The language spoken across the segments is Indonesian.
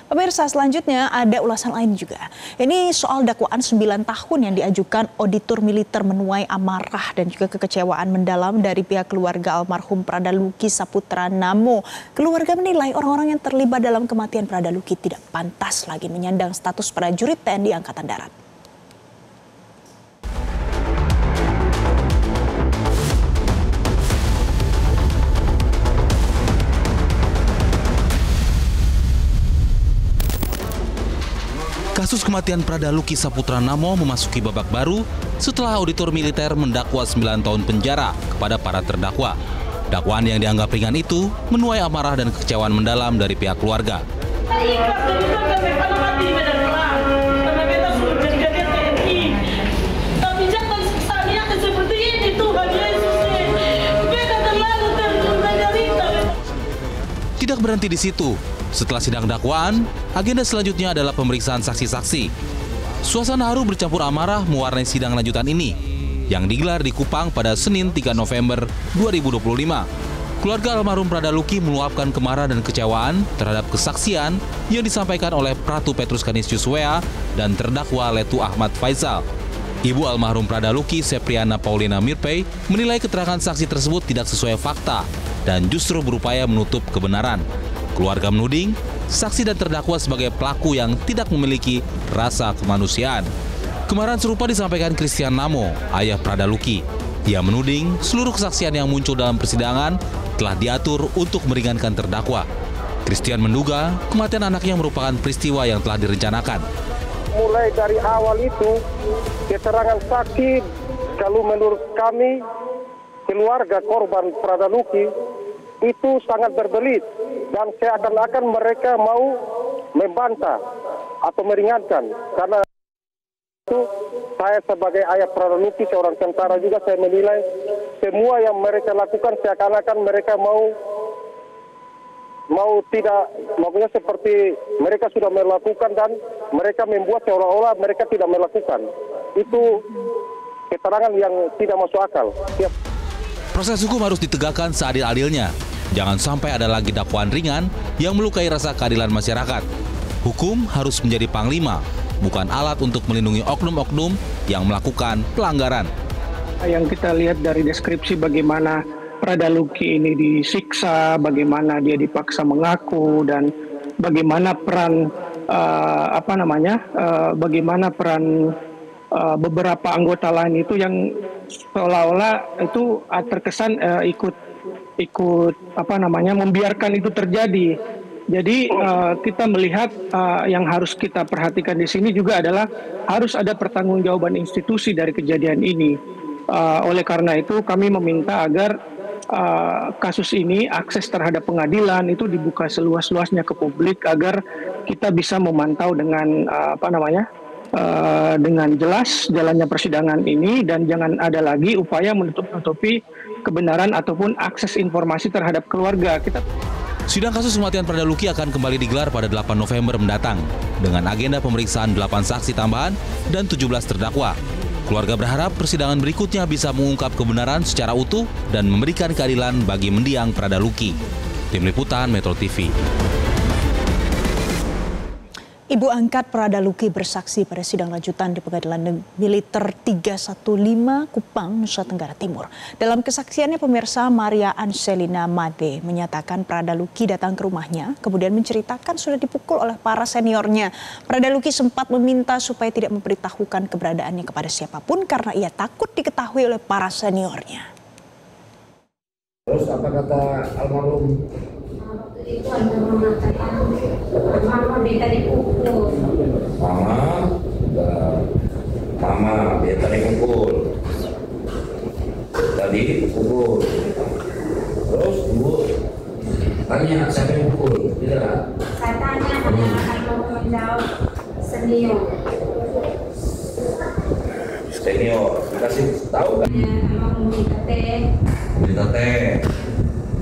Pemirsa, selanjutnya ada ulasan lain juga. Ini soal dakwaan 9 tahun yang diajukan auditor militer menuai amarah dan juga kekecewaan mendalam dari pihak keluarga almarhum Pradaluki Saputra Namo. Keluarga menilai orang-orang yang terlibat dalam kematian Pradaluki tidak pantas lagi menyandang status prajurit TNI Angkatan Darat. Kasus kematian Pradaluki Saputra Namo memasuki babak baru setelah auditor militer mendakwa 9 tahun penjara kepada para terdakwa. Dakwaan yang dianggap ringan itu menuai amarah dan kekecewaan mendalam dari pihak keluarga. Tidak berhenti di situ. Setelah sidang dakwaan, agenda selanjutnya adalah pemeriksaan saksi-saksi. Suasana haru bercampur amarah mewarnai sidang lanjutan ini, yang digelar di Kupang pada Senin 3 November 2025. Keluarga almarhum Pradaluki meluapkan kemarahan dan kecewaan terhadap kesaksian yang disampaikan oleh Pratu Petrus Canisius W.A. dan terdakwa Letu Ahmad Faisal. Ibu almarhum Pradaluki, Sepriana Paulina Mirpei, menilai keterangan saksi tersebut tidak sesuai fakta dan justru berupaya menutup kebenaran. Keluarga menuding saksi dan terdakwa sebagai pelaku yang tidak memiliki rasa kemanusiaan. Kemarahan serupa disampaikan Christian Namo, ayah Pradaluki. Ia menuding seluruh kesaksian yang muncul dalam persidangan telah diatur untuk meringankan terdakwa. Christian menduga kematian anaknya merupakan peristiwa yang telah direncanakan. Mulai dari awal itu, keterangan saksi, kalau menurut kami, keluarga korban Pradaluki, itu sangat berbelit dan seakan-akan mereka mau membantah atau meringankan. Karena itu saya sebagai ayah Pradaluki, seorang tentara juga, saya menilai semua yang mereka lakukan seakan-akan mereka mau tidak, maksudnya seperti mereka sudah melakukan dan mereka membuat seolah-olah mereka tidak melakukan. Itu keterangan yang tidak masuk akal. Proses hukum harus ditegakkan seadil-adilnya. Jangan sampai ada lagi dakwaan ringan yang melukai rasa keadilan masyarakat. Hukum harus menjadi panglima, bukan alat untuk melindungi oknum-oknum yang melakukan pelanggaran. Yang kita lihat dari deskripsi bagaimana Pradaluki ini disiksa, bagaimana dia dipaksa mengaku, dan bagaimana peran beberapa anggota lain itu yang seolah-olah itu terkesan ikut membiarkan itu terjadi. Jadi kita melihat yang harus kita perhatikan di sini juga adalah harus ada pertanggungjawaban institusi dari kejadian ini. Oleh karena itu kami meminta agar kasus ini, akses terhadap pengadilan itu dibuka seluas-luasnya ke publik agar kita bisa memantau dengan dengan jelas jalannya persidangan ini dan jangan ada lagi upaya menutup-nutupi kebenaran ataupun akses informasi terhadap keluarga. Sidang kasus kematian Pradaluki akan kembali digelar pada 8 November mendatang dengan agenda pemeriksaan 8 saksi tambahan dan 17 terdakwa. Keluarga berharap persidangan berikutnya bisa mengungkap kebenaran secara utuh dan memberikan keadilan bagi mendiang Pradaluki. Tim Liputan Metro TV. Ibu angkat Pradaluki bersaksi pada sidang lanjutan di Pengadilan Militer 315 Kupang, Nusa Tenggara Timur. Dalam kesaksiannya, pemirsa, Maria Anselina Made menyatakan Pradaluki datang ke rumahnya, kemudian menceritakan sudah dipukul oleh para seniornya. Pradaluki sempat meminta supaya tidak memberitahukan keberadaannya kepada siapapun karena ia takut diketahui oleh para seniornya. Terus apa kata almarhum? Itu ada mengatakan mama beta dipukul. Mama beta dipukul. Tadi dipukul. Terus ibu tanya siapa yang pukul? Tidak. Saya tanya kalau menjawab senior. Senior dikasih tahu kan? Minta teh. Minta teh.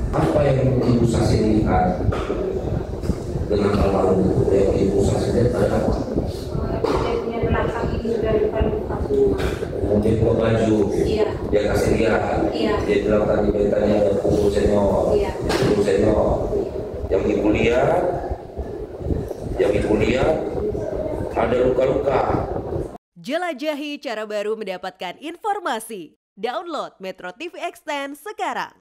Apa yang ibu saksi lihat dengan almarhum yang ibu saksi lihat pada apa? Dia belakang ini sudah luka semua. Kemudian buka baju, Iya. Dia kasih lihat, Iya. Dia bilang tadi beritanya ada pukul senior, Iya. Pukul senior. Yang ibu lihat Yang ibu lihat ada luka-luka. Jelajahi cara baru mendapatkan informasi. Download Metro TV Extend sekarang.